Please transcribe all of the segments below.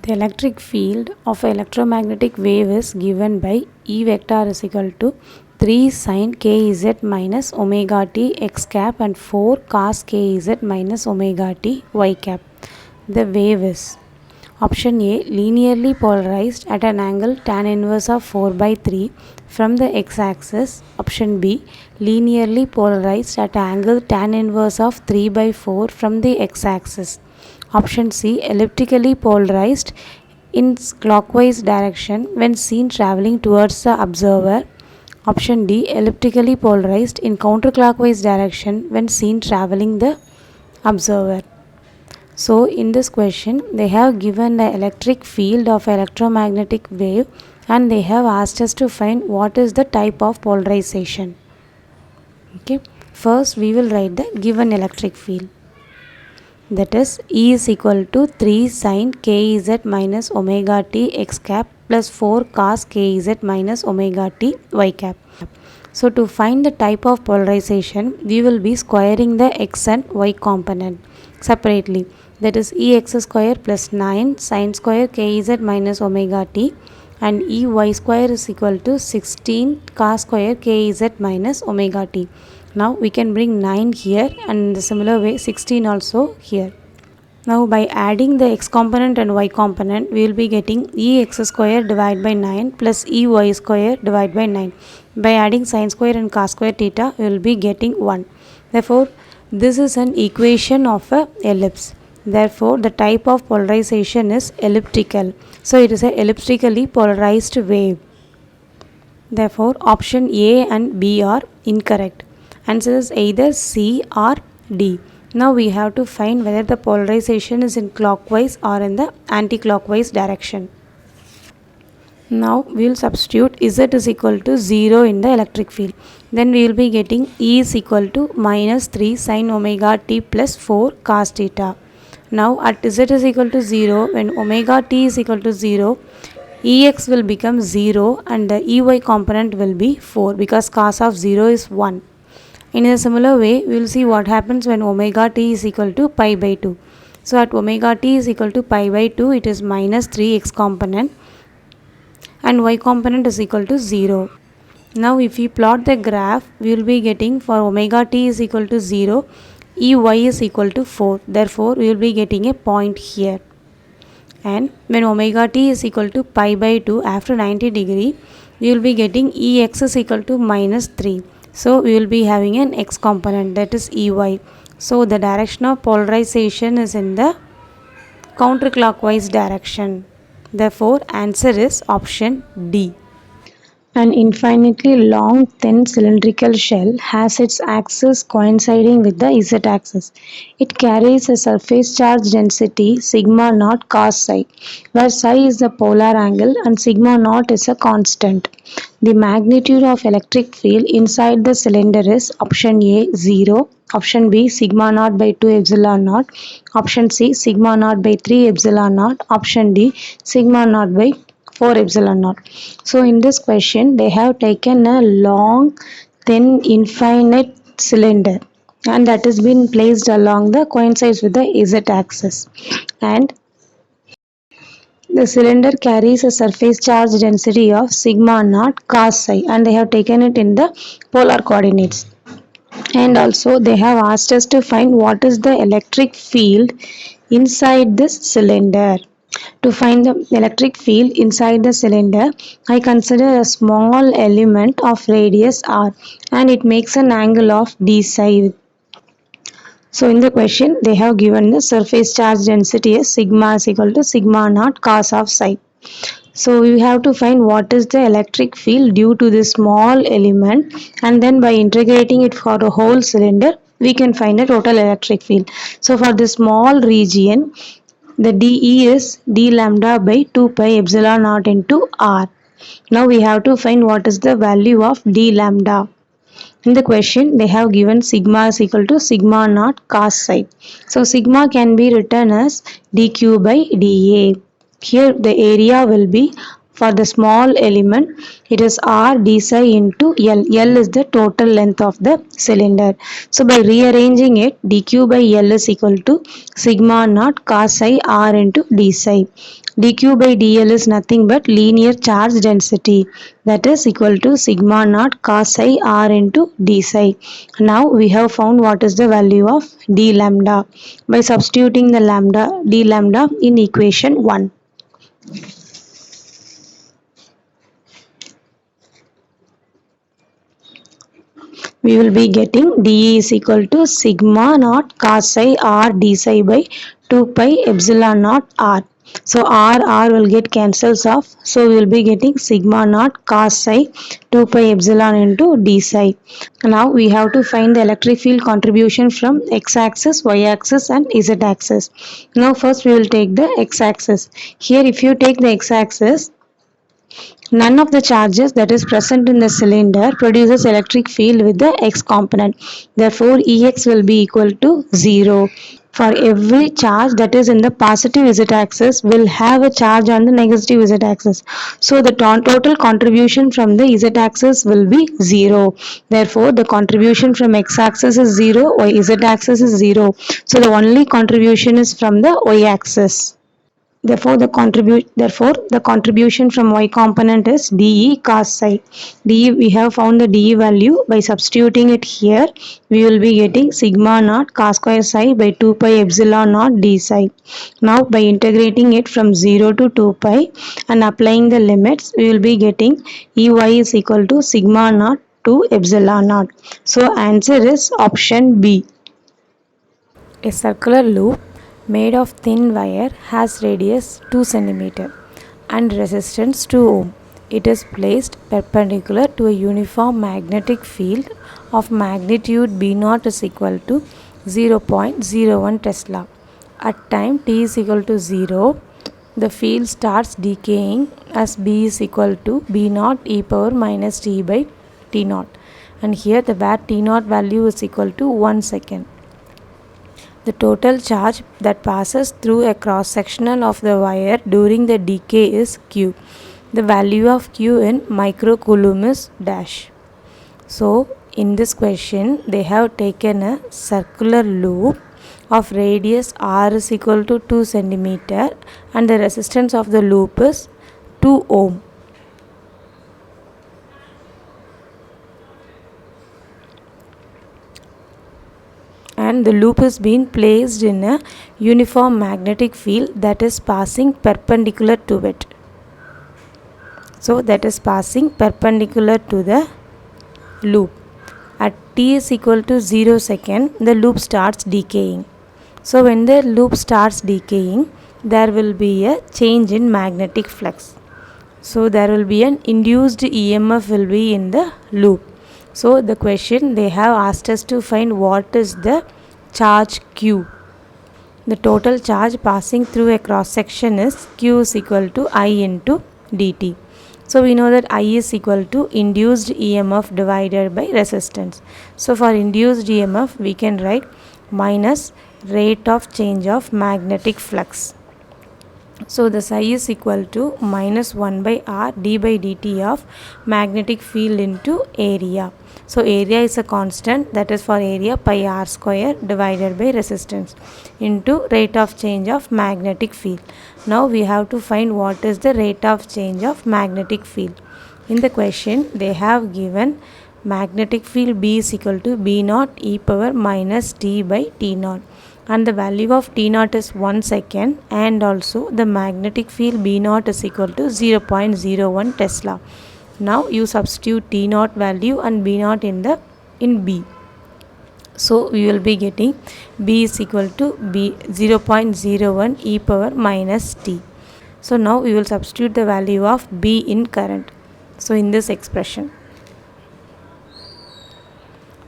The electric field of an electromagnetic wave is given by E vector is equal to 3 sin kz minus omega t x cap and 4 cos kz minus omega t y cap. The wave is option A, linearly polarized at an angle tan inverse of 4 by 3 from the x-axis. Option B, linearly polarized at an angle tan inverse of 3 by 4 from the x-axis. Option C, elliptically polarized in clockwise direction when seen traveling towards the observer. Option D, elliptically polarized in counterclockwise direction when seen traveling the observer. So in this question they have given the electric field of electromagnetic wave and they have asked us to find what is the type of polarization. Okay, first we will write the given electric field, that is E is equal to 3 sin kz minus omega t x cap plus 4 cos kz minus omega t y cap. So to find the type of polarization we will be squaring the x and y component separately, that is ex square plus 9 sin square kz minus omega t and ey square is equal to 16 cos square kz minus omega t. Now we can bring 9 here and in the similar way 16 also here. Now by adding the x component and y component we will be getting ex square divided by 9 plus ey square divided by 9. By adding sin square and cos square theta we will be getting 1. Therefore this is an equation of a ellipse. Therefore the type of polarization is elliptical. So it is a elliptically polarized wave. Therefore option A and B are incorrect. Answer is either C or D. Now we have to find whether the polarization is in clockwise or in the anti-clockwise direction. Now we will substitute Z is equal to 0 in the electric field. Then we will be getting E is equal to minus 3 sin omega t plus 4 cos theta. Now at Z is equal to 0, when omega t is equal to 0, Ex will become 0 and the Ey component will be 4 because cos of 0 is 1. In a similar way, we will see what happens when omega t is equal to pi by 2. So at omega t is equal to pi by 2, it is minus 3x component and y component is equal to 0. Now if we plot the graph, we will be getting for omega t is equal to 0, Ey is equal to 4. Therefore, we will be getting a point here. And when omega t is equal to pi by 2 after 90 degree, we will be getting Ex is equal to minus 3. So we will be having an x component, that is Ey. So the direction of polarization is in the counterclockwise direction. Therefore answer is option D. An infinitely long thin cylindrical shell has its axis coinciding with the z-axis. It carries a surface charge density sigma naught cos psi, where psi is the polar angle and sigma naught is a constant. The magnitude of electric field inside the cylinder is option A 0, option B sigma naught by 2 epsilon naught, option C sigma naught by 3 epsilon naught, option D sigma naught by 4 epsilon naught. So in this question they have taken a long thin infinite cylinder and that has been placed along the coincides with the z-axis, and the cylinder carries a surface charge density of sigma naught cos psi and they have taken it in the polar coordinates. And also they have asked us to find what is the electric field inside this cylinder. To find the electric field inside the cylinder, I consider a small element of radius r and it makes an angle of d psi. So in the question they have given the surface charge density as sigma is equal to sigma naught cos of psi. So we have to find what is the electric field due to this small element, and then by integrating it for a whole cylinder we can find a total electric field. So for this small region the dE is d lambda by 2 pi epsilon naught into r. Now we have to find what is the value of d lambda. In the question they have given sigma is equal to sigma naught cos psi. So sigma can be written as dq by dA. Here the area will be, for the small element it is r d psi into L. L is the total length of the cylinder. So by rearranging it, dq by L is equal to sigma naught cos psi r into d psi. dq by dl is nothing but linear charge density, that is equal to sigma naught cos psi r into d psi. Now we have found what is the value of d lambda by substituting the d lambda in equation 1. We will be getting dE is equal to sigma naught cos psi r d psi by 2 pi epsilon naught r. So r will get cancels off. So we will be getting sigma naught cos psi 2 pi epsilon into d psi. Now we have to find the electric field contribution from x-axis, y-axis and z-axis. Now first we will take the x-axis. Here if you take the x-axis, none of the charges that is present in the cylinder produces electric field with the x component. Therefore, Ex will be equal to 0. For every charge that is in the positive z-axis will have a charge on the negative z-axis. So, the total contribution from the z-axis will be 0. Therefore, the contribution from x-axis is 0, z-axis is 0. So, the only contribution is from the y-axis. Therefore, the contribution from y component is dE cos psi. dE, we have found the dE value. By substituting it here, we will be getting sigma naught cos square psi by 2 pi epsilon naught d psi. Now, by integrating it from 0 to 2 pi and applying the limits, we will be getting Ey is equal to sigma naught to epsilon naught. So, answer is option B. A circular loop made of thin wire has radius 2 cm and resistance 2 ohm. It is placed perpendicular to a uniform magnetic field of magnitude B0 is equal to 0.01 Tesla. At time t is equal to 0, the field starts decaying as B is equal to B0 e power minus t by T0. And here the T0 value is equal to 1 second. The total charge that passes through a cross-sectional of the wire during the decay is Q. The value of Q in microcoulomb is dash. So, in this question, they have taken a circular loop of radius r is equal to 2 cm and the resistance of the loop is 2 ohm. And the loop is being placed in a uniform magnetic field that is passing perpendicular to it. So that is passing perpendicular to the loop. At t is equal to 0 second, the loop starts decaying. So when the loop starts decaying, there will be a change in magnetic flux. So there will be an induced EMF will be in the loop. So the question they have asked us to find what is the charge Q. The total charge passing through a cross section is Q is equal to I into dt. So we know that I is equal to induced EMF divided by resistance. So for induced EMF we can write minus rate of change of magnetic flux. So the psi is equal to minus 1 by r d by dt of magnetic field into area. So area is a constant, that is for area pi r square divided by resistance into rate of change of magnetic field. Now we have to find what is the rate of change of magnetic field. In the question they have given magnetic field B is equal to B0 e power minus t by T0. And the value of T0 is 1 second and also the magnetic field B0 is equal to 0.01 Tesla. Now you substitute T0 value and B0 in B. So we will be getting B is equal to 0.01 e power minus t. So now we will substitute the value of B in current. So in this expression.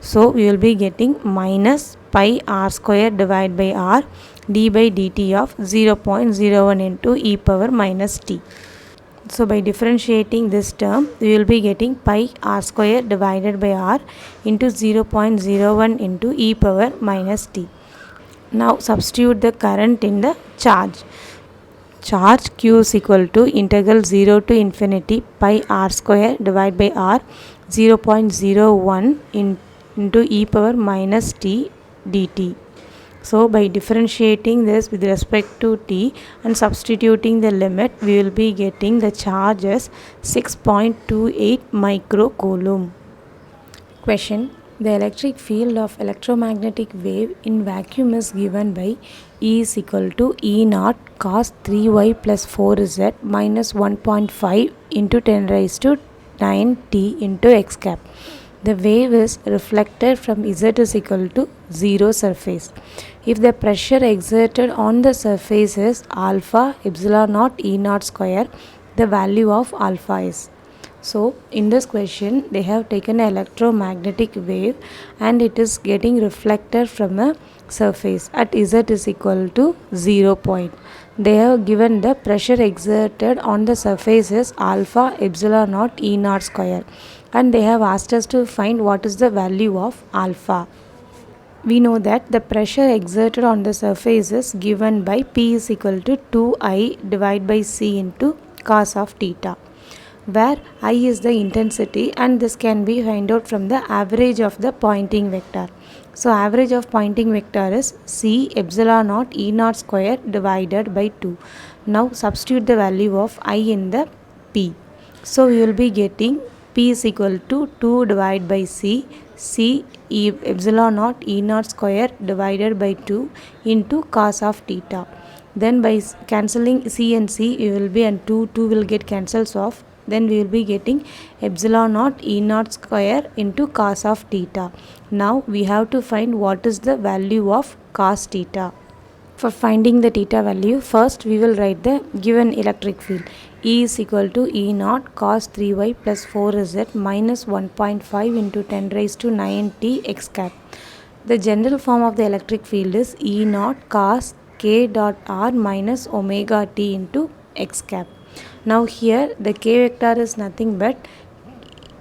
So we will be getting minus pi r square divided by r d by dt of 0.01 into e power minus t. So by differentiating this term, we will be getting pi r square divided by r into 0.01 into e power minus t. Now substitute the current in the charge. Charge Q is equal to integral 0 to infinity pi r square divided by r 0.01 into e power minus t dt. So by differentiating this with respect to t and substituting the limit, we will be getting the charge as 6.28 microcoulomb. Question: the electric field of electromagnetic wave in vacuum is given by E is equal to E naught cos 3y plus 4z minus 1.5 into 10 raised to 9t into x cap. The wave is reflected from Z is equal to 0 surface. If the pressure exerted on the surface is alpha epsilon naught E naught square, the value of alpha is. So in this question they have taken an electromagnetic wave and it is getting reflected from a surface at Z is equal to 0 point. They have given the pressure exerted on the surface is alpha epsilon naught E naught square and they have asked us to find what is the value of alpha. We know that the pressure exerted on the surface is given by P is equal to 2I divided by C into cos of theta, where I is the intensity and this can be found out from the average of the Poynting vector. So average of Poynting vector is C epsilon naught E naught square divided by 2. Now substitute the value of I in the P. So we will be getting P is equal to 2 divided by C epsilon naught E naught square divided by 2 into cos of theta. Then by cancelling C and C, we will be and 2 will get cancels off. Then we will be getting epsilon naught E naught square into cos of theta. Now we have to find what is the value of cos theta. For finding the theta value, first we will write the given electric field. E is equal to E naught cos 3y plus 4z minus 1.5 into 10 raised to 9t x cap. The general form of the electric field is E naught cos k dot r minus omega t into x cap. Now here the k vector is nothing but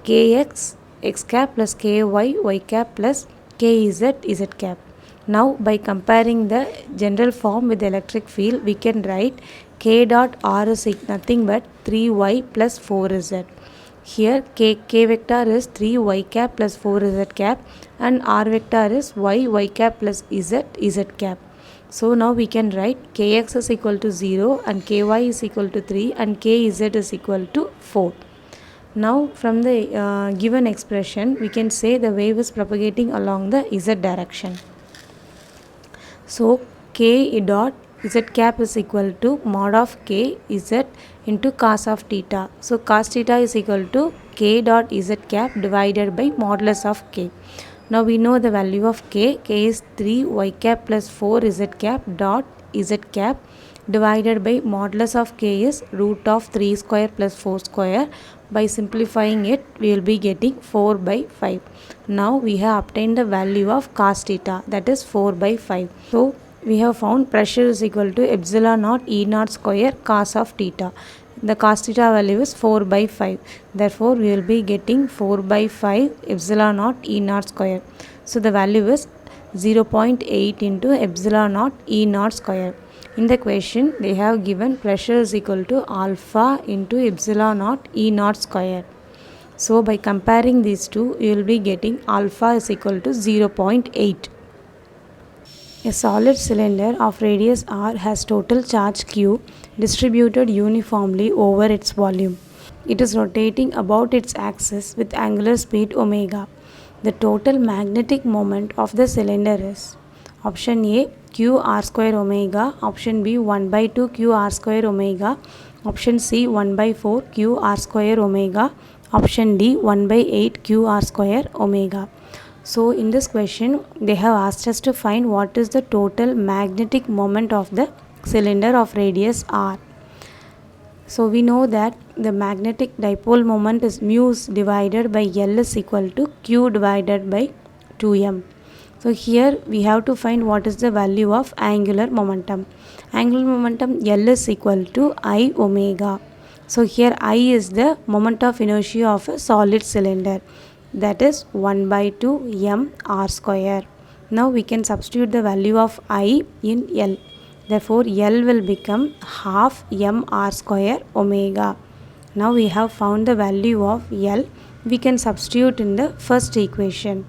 kx x cap plus ky y cap plus kz z cap. Now by comparing the general form with the electric field, we can write k dot r is nothing but 3y plus 4z. Here k vector is 3y cap plus 4z cap and r vector is y cap plus z cap. So now we can write kx is equal to 0 and ky is equal to 3 and kz is equal to 4. Now from the given expression, we can say the wave is propagating along the z direction. So k dot z cap is equal to mod of k z into cos of theta. So cos theta is equal to k dot z cap divided by modulus of k. Now we know the value of k. K is 3 y cap plus 4 z cap dot z cap divided by modulus of k is root of 3 square plus 4 square. By simplifying it, we will be getting 4 by 5. Now we have obtained the value of cos theta, that is 4 by 5. So we have found pressure is equal to epsilon naught E naught square cos of theta. The cos theta value is 4 by 5. Therefore we will be getting 4 by 5 epsilon naught E naught square. So the value is 0.8 into epsilon naught E naught square. In the question, they have given pressure is equal to alpha into epsilon naught E naught square. So by comparing these two, you will be getting alpha is equal to 0.8. A solid cylinder of radius r has total charge q distributed uniformly over its volume. It is rotating about its axis with angular speed omega. The total magnetic moment of the cylinder is option A q r square omega, option B 1 by 2 q r square omega, option C 1 by 4 q r square omega, option D 1 by 8 q r square omega. So in this question they have asked us to find what is the total magnetic moment of the cylinder of radius r. So we know that the magnetic dipole moment is mu divided by L is equal to q divided by 2m. So here we have to find what is the value of angular momentum. Angular momentum L is equal to I omega. So here I is the moment of inertia of a solid cylinder, that is 1 by 2 m r square. Now we can substitute the value of I in L. Therefore L will become half m r square omega. Now we have found the value of L. We can substitute in the first equation.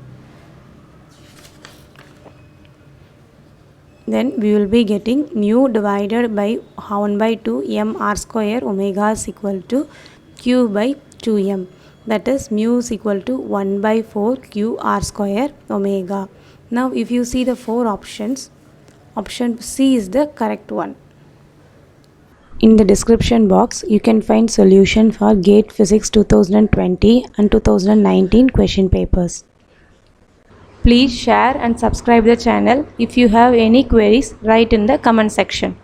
then we will be getting mu divided by 1 by 2 m r square omega is equal to q by 2m, that is mu is equal to 1 by 4 q r square omega. Now if you see the four options, option C is the correct one. In the description box, you can find solution for GATE Physics 2020 and 2019 question papers. Please share and subscribe the channel. If you have any queries, write in the comment section.